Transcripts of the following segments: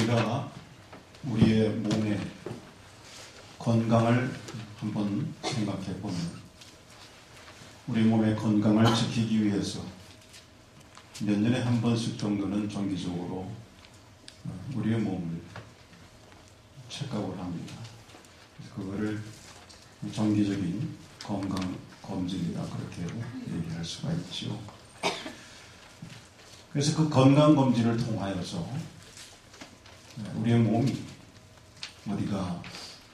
우리가 우리의 몸의 건강을 한번 생각해 보면, 우리 몸의 건강을 지키기 위해서 몇 년에 한 번씩 정도는 정기적으로 우리의 몸을 체크업을 합니다. 그거를 정기적인 건강 검진이다, 그렇게 얘기할 수가 있죠. 그래서 그 건강 검진을 통하여서 우리의 몸이 어디가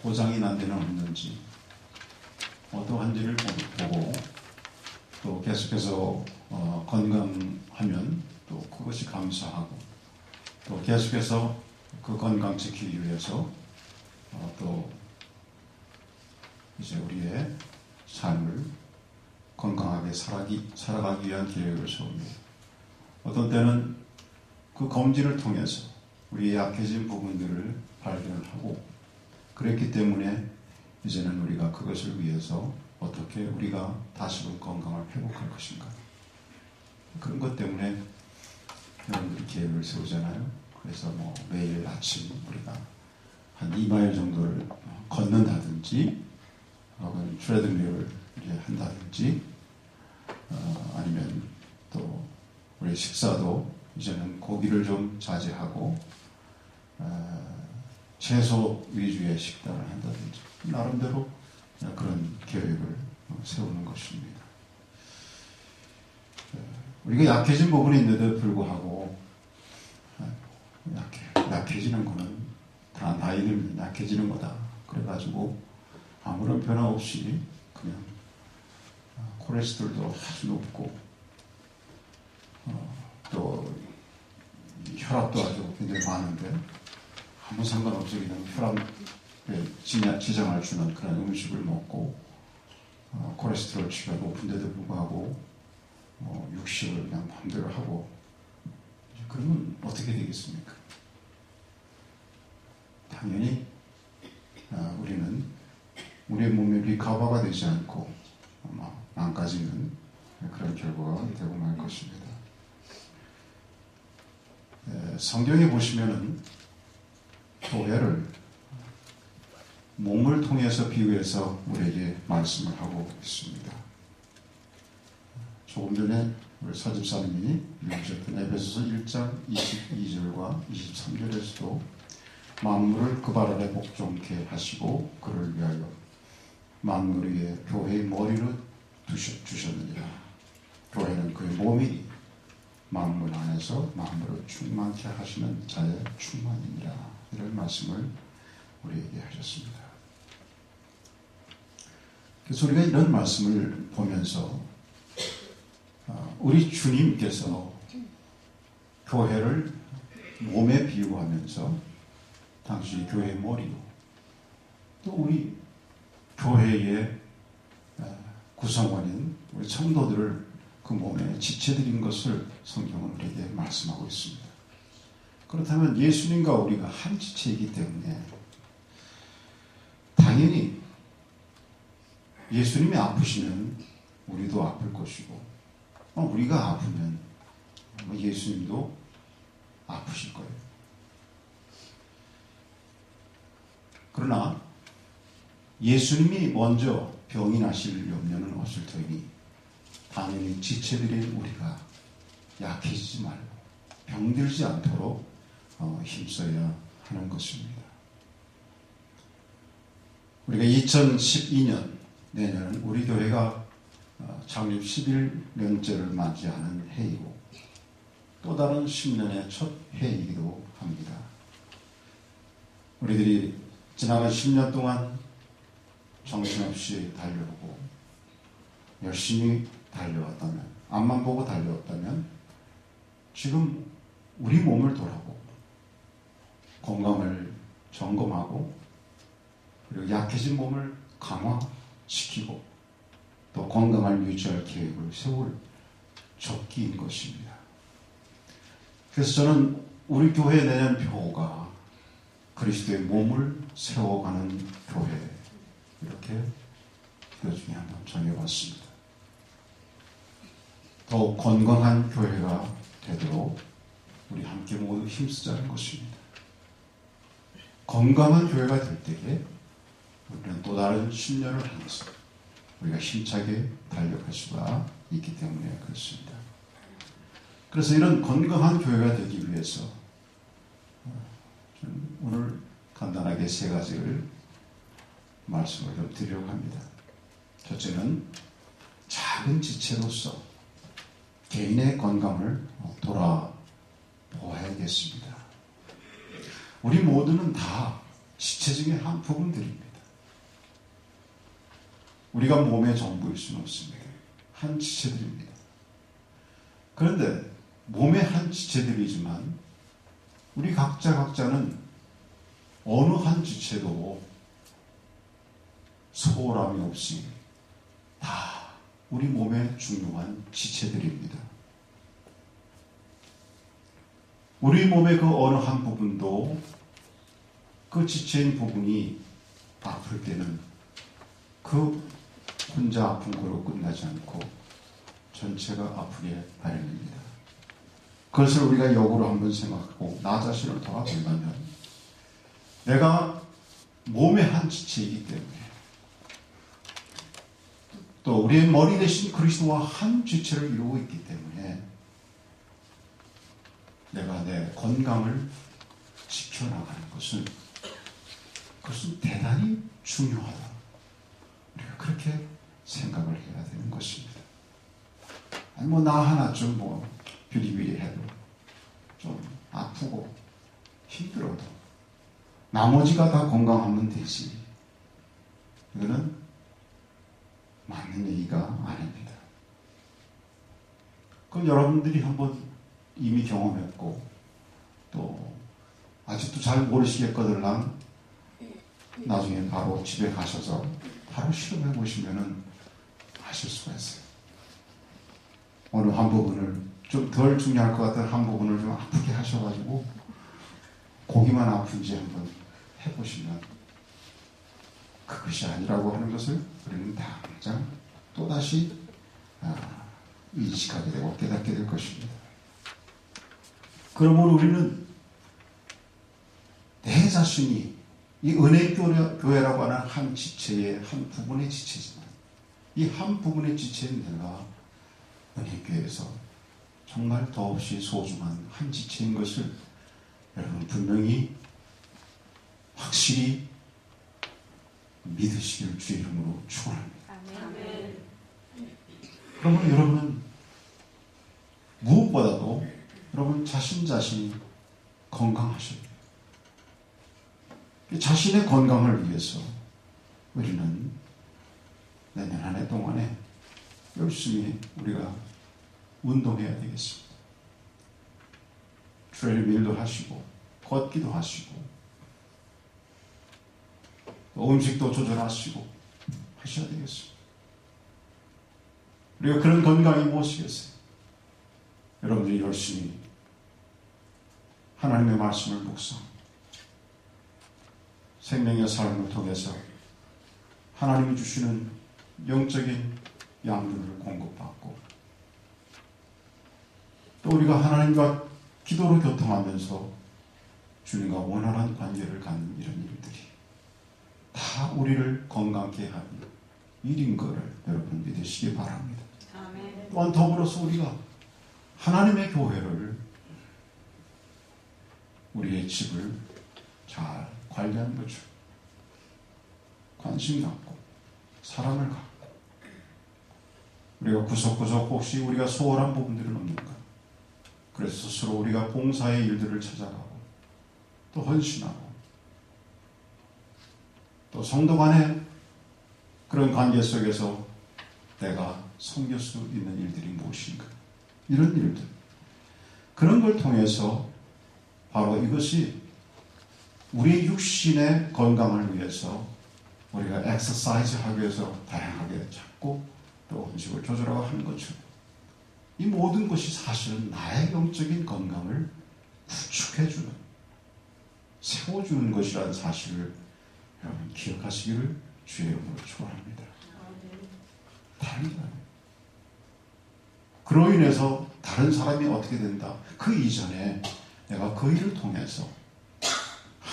고장이 난 데는 없는지 어떠한지를 보고, 또 계속해서 건강하면 또 그것이 감사하고, 또 계속해서 그 건강 지키기 위해서 또 이제 우리의 삶을 건강하게 살아가기 위한 계획을 세웁니다. 어떤 때는 그 검진을 통해서 우리의 약해진 부분들을 발견을 하고, 그랬기 때문에 이제는 우리가 그것을 위해서 어떻게 우리가 다시금 건강을 회복할 것인가, 그런 것 때문에 여러분들이 계획을 세우잖아요. 그래서 매일 아침 우리가 한 2마일 정도를 걷는다든지, 혹은 트레드밀을 한다든지, 아니면 또 우리 식사도 이제는 고기를 좀 자제하고 채소 위주의 식단을 한다든지, 나름대로 그런 계획을 세우는 것입니다. 우리가 약해진 부분이 있는데도 불구하고 약해지는 거는 다 나이 들면 약해지는 거다, 그래가지고 아무런 변화 없이 그냥 콜레스테롤도 아주 높고, 또 혈압도 아주 굉장히 많은데 아무 상관없이 그냥 혈압에 지장을 주는 그런 음식을 먹고, 콜레스테롤치가 높은데도 불구하고 육식을 그냥 마음대로 하고, 그러면 어떻게 되겠습니까? 당연히 우리는 우리의 몸이 리커버가 되지 않고 아마 망가지는 그런 결과가 되고 말 것입니다. 성경에 보시면은 교회를 몸을 통해서 비유해서 우리에게 말씀을 하고 있습니다. 조금 전에 우리 서집사님이 읽으셨던 에베소서 1장 22절과 23절에서도 만물을 그 발 아래 복종케 하시고 그를 위하여 만물 위에 교회의 머리로 주셨느니라. 교회는 그의 몸이니 만물 안에서 만물을 충만케 하시는 자의 충만이니라. 이런 말씀을 우리에게 하셨습니다. 그래서 우리가 이런 말씀을 보면서 우리 주님께서 교회를 몸에 비유하면서 당시 교회의 머리로, 또 우리 교회의 구성원인 우리 성도들을 그 몸에 지체드린 것을 성경은 우리에게 말씀하고 있습니다. 그렇다면 예수님과 우리가 한 지체이기 때문에 당연히 예수님이 아프시면 우리도 아플 것이고, 우리가 아프면 예수님도 아프실 거예요. 그러나 예수님이 먼저 병이 나실 염려는 없을 터이니 당연히 지체들인 우리가 약해지지 말고 병들지 않도록 힘써야 하는 것입니다. 우리가 2012년 내년은 우리 교회가 창립 11년째를 맞이하는 해이고, 또 다른 10년의 첫 해이기도 합니다. 우리들이 지나간 10년 동안 정신없이 달려오고 열심히 달려왔다면, 앞만 보고 달려왔다면, 지금 우리 몸을 돌아보고 건강을 점검하고, 그리고 약해진 몸을 강화시키고 또 건강을 유지할 계획을 세울 적기인 것입니다. 그래서 저는 우리 교회 내년 표가 그리스도의 몸을 세워가는 교회, 이렇게 기도 중에 한번 정해봤습니다. 더욱 건강한 교회가 되도록 우리 함께 모두 힘쓰자는 것입니다. 건강한 교회가 될 때에 우리는 또 다른 10년을 향해서 우리가 힘차게 달려갈 수가 있기 때문에 그렇습니다. 그래서 이런 건강한 교회가 되기 위해서 오늘 간단하게 세 가지를 말씀을 좀 드리려고 합니다. 첫째는 작은 지체로서 개인의 건강을 돌아보아야겠습니다. 우리 모두는 다 지체 중에 한 부분들입니다. 우리가 몸의 전부일 수는 없습니다. 한 지체들입니다. 그런데 몸의 한 지체들이지만 우리 각자는 어느 한 지체도 소홀함이 없이 다 우리 몸의 중요한 지체들입니다. 우리 몸의 그 어느 한 부분도 그 지체인 부분이 아플 때는 그 혼자 아픈 거로 끝나지 않고 전체가 아프게 마련입니다. 그것을 우리가 역으로 한번 생각하고 나 자신을 돌아본다면 내가 몸의 한 지체이기 때문에 또 우리의 머리 대신 그리스도와 한 지체를 이루고 있기 때문에 내가 내 건강을 지켜나가는 것은 그것은 대단히 중요하다. 우리가 그렇게 생각을 해야 되는 것입니다. 아니 나 하나 좀 비리비리해도 좀 아프고 힘들어도 나머지가 다 건강하면 되지. 이거는 맞는 얘기가 아닙니다. 그럼 여러분들이 한번 이미 경험했고 또 아직도 잘 모르시겠거들랑 나중에 바로 집에 가셔서 바로 실험해 보시면은 아실 수가 있어요. 어느 한 부분을 좀 덜 중요할 것 같은 한 부분을 좀 아프게 하셔가지고 고기만 아픈지 한번 해보시면 그것이 아니라고 하는 것을 우리는 당장 또다시 인식하게 되고 깨닫게 될 것입니다. 그러므로 우리는 내 자신이 이 은혜교회라고 하는 한 지체의 한 부분의 지체지만 이 한 부분의 지체인 내가 은혜교회에서 정말 더없이 소중한 한 지체인 것을 여러분 분명히 확실히 믿으시길 주의 이름으로 축원합니다. 그러면 여러분은 무엇보다도 여러분 자신이 건강하셔야 돼요. 자신의 건강을 위해서 우리는 내년 한 해 동안에 열심히 우리가 운동해야 되겠습니다. 트레일밀도 하시고 걷기도 하시고 또 음식도 조절하시고 하셔야 되겠습니다. 우리가 그런 건강이 무엇이겠어요? 여러분들이 열심히 하나님의 말씀을 묵상 생명의 삶을 통해서 하나님이 주시는 영적인 양분을 공급받고 또 우리가 하나님과 기도로 교통하면서 주님과 원활한 관계를 갖는 이런 일들이 다 우리를 건강케 하는 일인 것을 여러분 믿으시기 바랍니다. 아멘. 또한 더불어서 우리가 하나님의 교회를 우리의 집을 잘 관리하는 거죠. 관심 갖고 사랑을 갖고 우리가 구석구석 혹시 우리가 소홀한 부분들은 없는가? 그래서 스스로 우리가 봉사의 일들을 찾아가고 또 헌신하고 또 성도 간의 그런 관계 속에서 내가 섬길 수 있는 일들이 무엇인가? 이런 일들. 그런 걸 통해서 바로 이것이 우리 육신의 건강을 위해서 우리가 엑서사이즈 하기 위해서 다양하게 찾고 또 음식을 조절하고 하는 것처럼 이 모든 것이 사실은 나의 영적인 건강을 구축해주는 세워주는 것이라는 사실을 여러분 기억하시기를 주의 이름으로 축원합니다. 다른 게 아니에요. 그로 인해서 다른 사람이 어떻게 된다. 그 이전에 내가 그 일을 통해서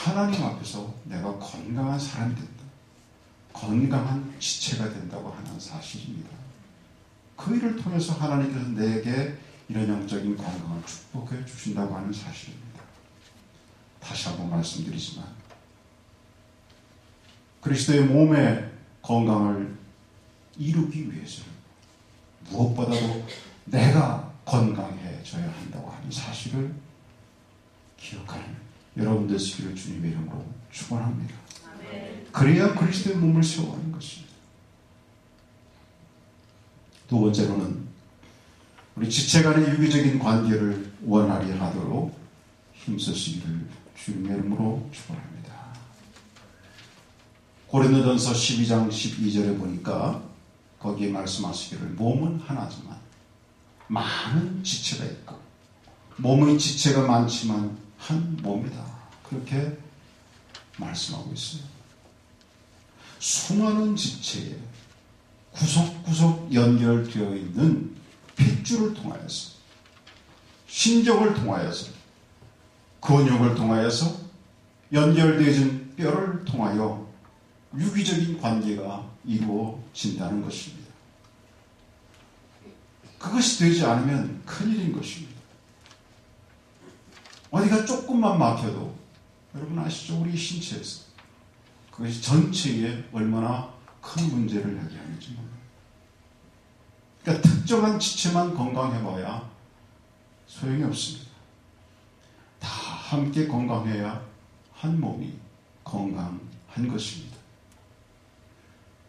하나님 앞에서 내가 건강한 사람이 된다. 건강한 지체가 된다고 하는 사실입니다. 그 일을 통해서 하나님께서 내게 이런 영적인 건강을 축복해 주신다고 하는 사실입니다. 다시 한번 말씀드리지만 그리스도의 몸의 건강을 이루기 위해서는 무엇보다도 내가 건강해져야 한다고 하는 사실을 기억하는 여러분 되시기를 주님의 이름으로 축원합니다. 그래야 그리스도의 몸을 세워가는 것입니다. 두 번째로는 우리 지체 간의 유기적인 관계를 원활히 하도록 힘쓰시기를 주님의 이름으로 축원합니다. 고린도전서 12장 12절에 보니까 거기에 말씀하시기를 몸은 하나지만 많은 지체가 있고 몸의 지체가 많지만 한 몸이다. 그렇게 말씀하고 있어요. 수많은 지체에 구석구석 연결되어 있는 핏줄을 통하여서 신경을 통하여서 근육을 통하여서 연결되어진 뼈를 통하여 유기적인 관계가 이루어진다는 것입니다. 그것이 되지 않으면 큰일인 것입니다. 어디가 조금만 막혀도 여러분 아시죠? 우리 신체에서 그것이 전체에 얼마나 큰 문제를 야기하는지 몰라요. 그러니까 특정한 지체만 건강해봐야 소용이 없습니다. 다 함께 건강해야 한 몸이 건강한 것입니다.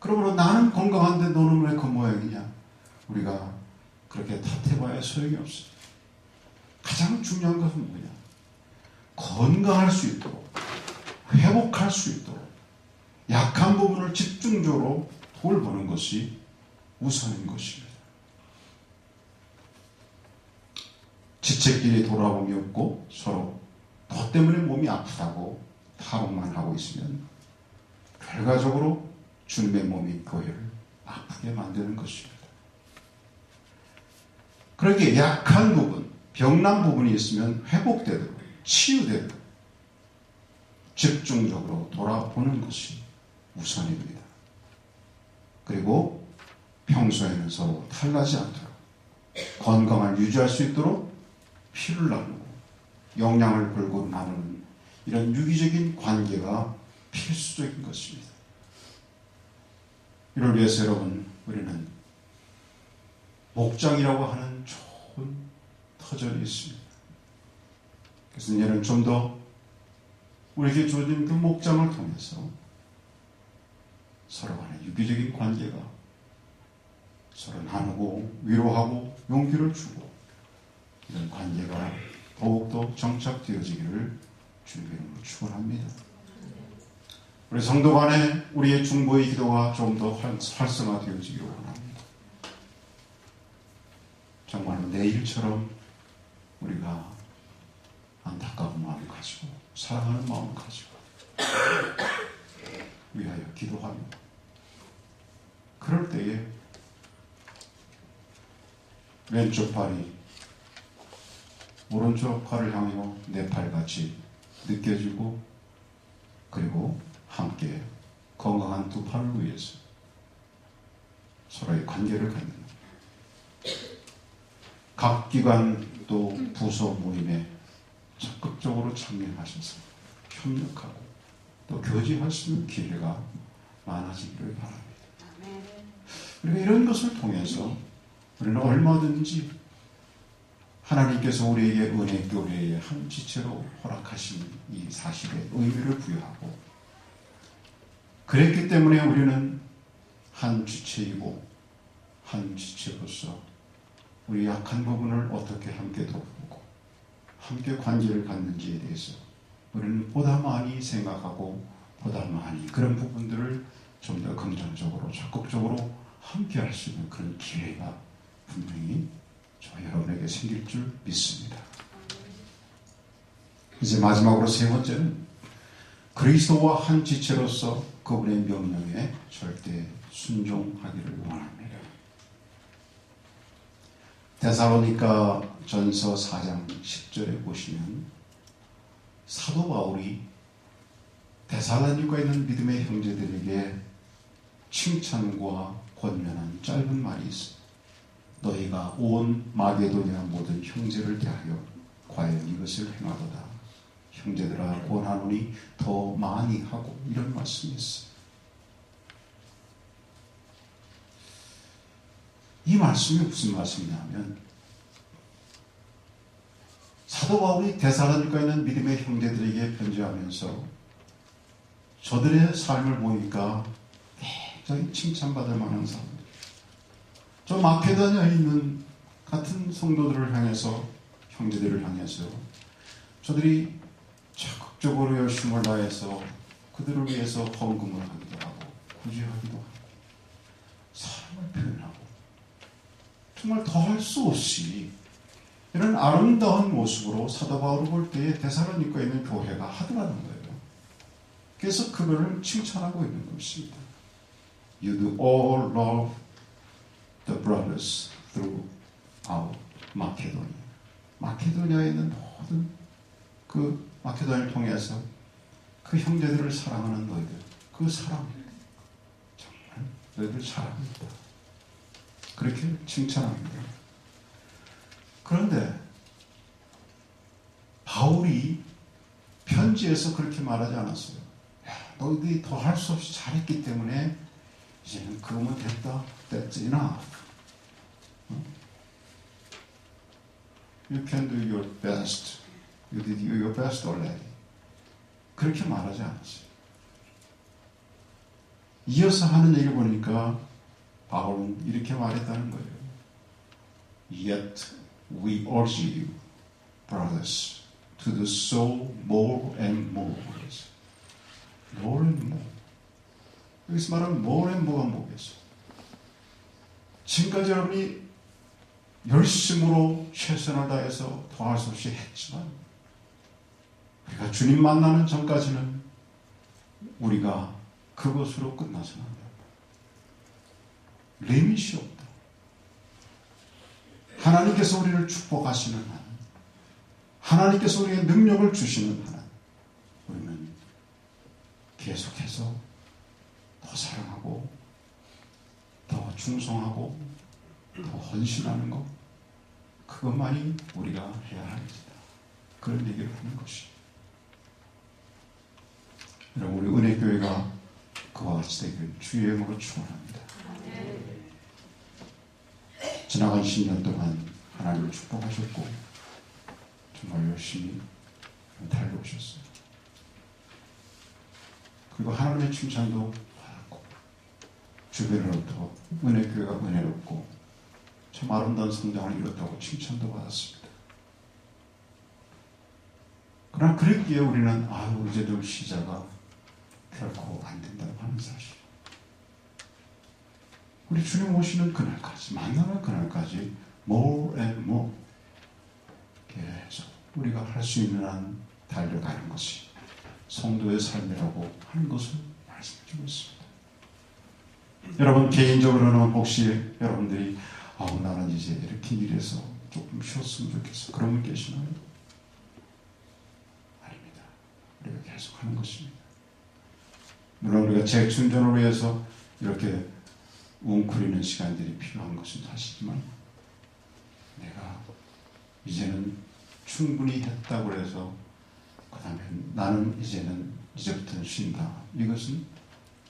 그러므로 나는 건강한데 너는 왜 그 모양이냐? 우리가 그렇게 탓해봐야 소용이 없어요. 가장 중요한 것은 뭐냐? 건강할 수 있도록, 회복할 수 있도록 약한 부분을 집중적으로 돌보는 것이 우선인 것입니다. 지체끼리 돌아봄이 없고 서로 너 때문에 몸이 아프다고 타령만 하고 있으면 결과적으로 주님의 몸이 교회를 아프게 만드는 것입니다. 그렇게 약한 부분, 병난 부분이 있으면 회복되도록, 치유되도록 집중적으로 돌아보는 것이 우선입니다. 그리고 평소에는 서로 탈나지 않도록 건강을 유지할 수 있도록 피를 나누고 영양을 골고루 나누는 이런 유기적인 관계가 필수적인 것입니다. 이를 위해서 여러분 우리는 목장이라고 하는 좋은 터전이 있습니다. 그래서 이제는 좀 더 우리에게 주어진 그 목장을 통해서 서로 간의 유기적인 관계가 서로 나누고 위로하고 용기를 주고 이런 관계가 더욱더 정착되어지기를 주님의 이름으로 축원합니다. 우리 성도 간에 우리의 중보의 기도가 좀 더 활성화되어지기를 원합니다. 정말 내일처럼 우리가 안타까운 마음을 가지고 사랑하는 마음을 가지고 위하여 기도하며 그럴 때에 왼쪽 팔이 오른쪽 팔을 향하여 내 팔같이 느껴지고 그리고 함께 건강한 두 팔을 위해서 서로의 관계를 갖는 각 기관 또 부서 모임에 적극적으로 참여하셔서 협력하고 또 교제할 수 있는 기회가 많아지기를 바랍니다. 우리가 이런 것을 통해서 우리는 얼마든지 하나님께서 우리에게 은혜 교회의 한 지체로 허락하신 이 사실에 의미를 부여하고 그랬기 때문에 우리는 한 지체이고 한 지체로서 우리 약한 부분을 어떻게 함께 돕고 함께 관계를 갖는지에 대해서 우리는 보다 많이 생각하고 보다 많이 그런 부분들을 좀 더 긍정적으로 적극적으로 함께 할 수 있는 그런 기회가 분명히 저 여러분에게 생길 줄 믿습니다. 이제 마지막으로 세 번째는 그리스도와 한 지체로서 그분의 명령에 절대 순종하기를 원합니다. 데살로니가 전서 4장 10절에 보시면 사도 바울이 데살로니가 있는 믿음의 형제들에게 칭찬과 권면한 짧은 말이 있어. 너희가 온 마게도냐 모든 형제를 대하여 과연 이것을 행하도다. 형제들아 권하노니 더 많이 하고, 이런 말씀이 있어. 이 말씀이 무슨 말씀이냐면, 사도 바울이 데살로니가 있는 믿음의 형제들에게 편지하면서 저들의 삶을 보니까 굉장히 칭찬받을 만한 사람들, 저 마케도니아에 있는 같은 성도들을 향해서, 형제들을 향해서 저들이 적극적으로 열심을 다해서 그들을 위해서 헌금을 하기도 하고 구제하기도 하고 사랑을 표현하고 정말 더할 수 없이 이런 아름다운 모습으로 사도 바울을 볼 때에 데살로니가에 있는 교회가 하더라는 거예요. 그래서 그거를 칭찬하고 있는 것입니다. You do all love the brothers throughout Macedonia. 마케도니아에 있는 모든 그 마케도니아를 통해서 그 형제들을 사랑하는 너희들, 그 사랑 정말 너희들 사랑합니다. 그렇게 칭찬합니다. 그런데 바울이 편지에서 그렇게 말하지 않았어요. 야, 너희들이 더 할 수 없이 잘했기 때문에 이제는 그거면 됐다. That's enough. You can do your best. You did your best already. 그렇게 말하지 않았어요. 이어서 하는 얘기를 보니까 바울은 이렇게 말했다는 거예요. Yet we urge you, brothers, to do so more and more. More and more. 여기서 말하는 more and more가 뭐겠어요? 지금까지 여러분이 열심으로 최선을 다해서 더할 수 없이 했지만 우리가 주님 만나는 전까지는 우리가 그것으로 끝나서는 안 된다. 리밋이 없다. 하나님께서 우리를 축복하시는 한, 하나님께서 우리에게 능력을 주시는 한, 우리는 계속해서 더 사랑하고 더 충성하고 더 헌신하는 것, 그것만이 우리가 해야 할 일이다. 그런 얘기를 하는 것이. 여러분, 우리 은혜교회가 그와 같이 되길 주의 이름으로 축원합니다. 지나간 10년 동안 하나님을 축복하셨고 정말 열심히 달려오셨어요. 그리고 하나님의 칭찬도 받았고 주변으로부터 은혜교회가 은혜롭고 참 아름다운 성장을 이뤘다고 칭찬도 받았습니다. 그러나 그랬기에 우리는 이제도 시자가 결코 안 된다고 하는 사실. 우리 주님 오시는 그날까지, 만나는 그날까지 more and more 계속 우리가 할 수 있는 한 달려가는 것이 성도의 삶이라고 하는 것을 말씀해주고 있습니다. 여러분, 개인적으로는 혹시 여러분들이 나는 이제 이렇게 일해서 조금 쉬었으면 좋겠어, 그런 분 계시나요? 아닙니다. 우리가 계속 하는 것입니다. 물론 우리가 재충전을 위해서 이렇게 웅크리는 시간들이 필요한 것은 사실이지만 내가 이제는 충분히 했다고 해서 그 다음에 나는 이제부터는 쉰다, 이것은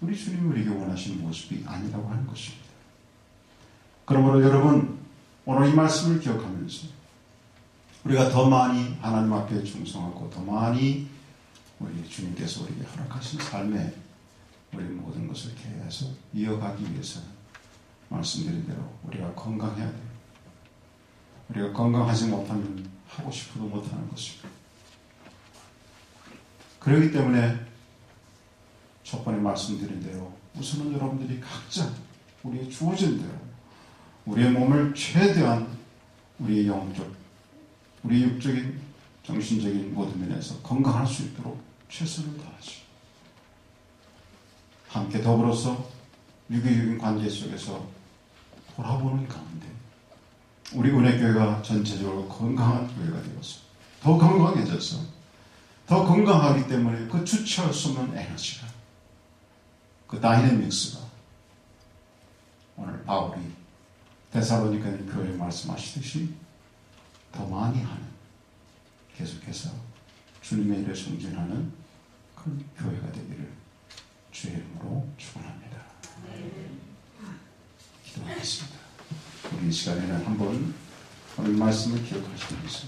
우리 주님이 우리에게 원하시는 모습이 아니라고 하는 것입니다. 그러므로 여러분, 오늘 이 말씀을 기억하면서 우리가 더 많이 하나님 앞에 충성하고 더 많이 우리 주님께서 우리에게 허락하신 삶에 우리 모든 것을 계속 이어가기 위해서는 말씀드린 대로 우리가 건강해야 돼요. 우리가 건강하지 못하면 하고 싶어도 못하는 것입니다. 그렇기 때문에 첫 번에 말씀드린 대로 우선은 여러분들이 각자 우리의 주어진 대로 우리의 몸을 최대한 우리의 영적, 우리의 육적인, 정신적인 모든 면에서 건강할 수 있도록 최선을 다하죠. 함께 더불어서 유교적인 관계 속에서 돌아보는 가운데 우리 은혜교회가 전체적으로 건강한 교회가 되어서 더 건강해져서 더 더 건강하기 때문에 그 주체할 수 없는 에너지가, 그 다이내믹스가 오늘 바울이 데살로니가 교회에 말씀하시듯이 더 많이 하는, 계속해서 주님의 일에 승진하는 그런 교회가 되기를 주의 이름으로 축원합니다. 기도하겠습니다. 우리 이 시간에는 한번 오늘 말씀을 기억하시기 위해서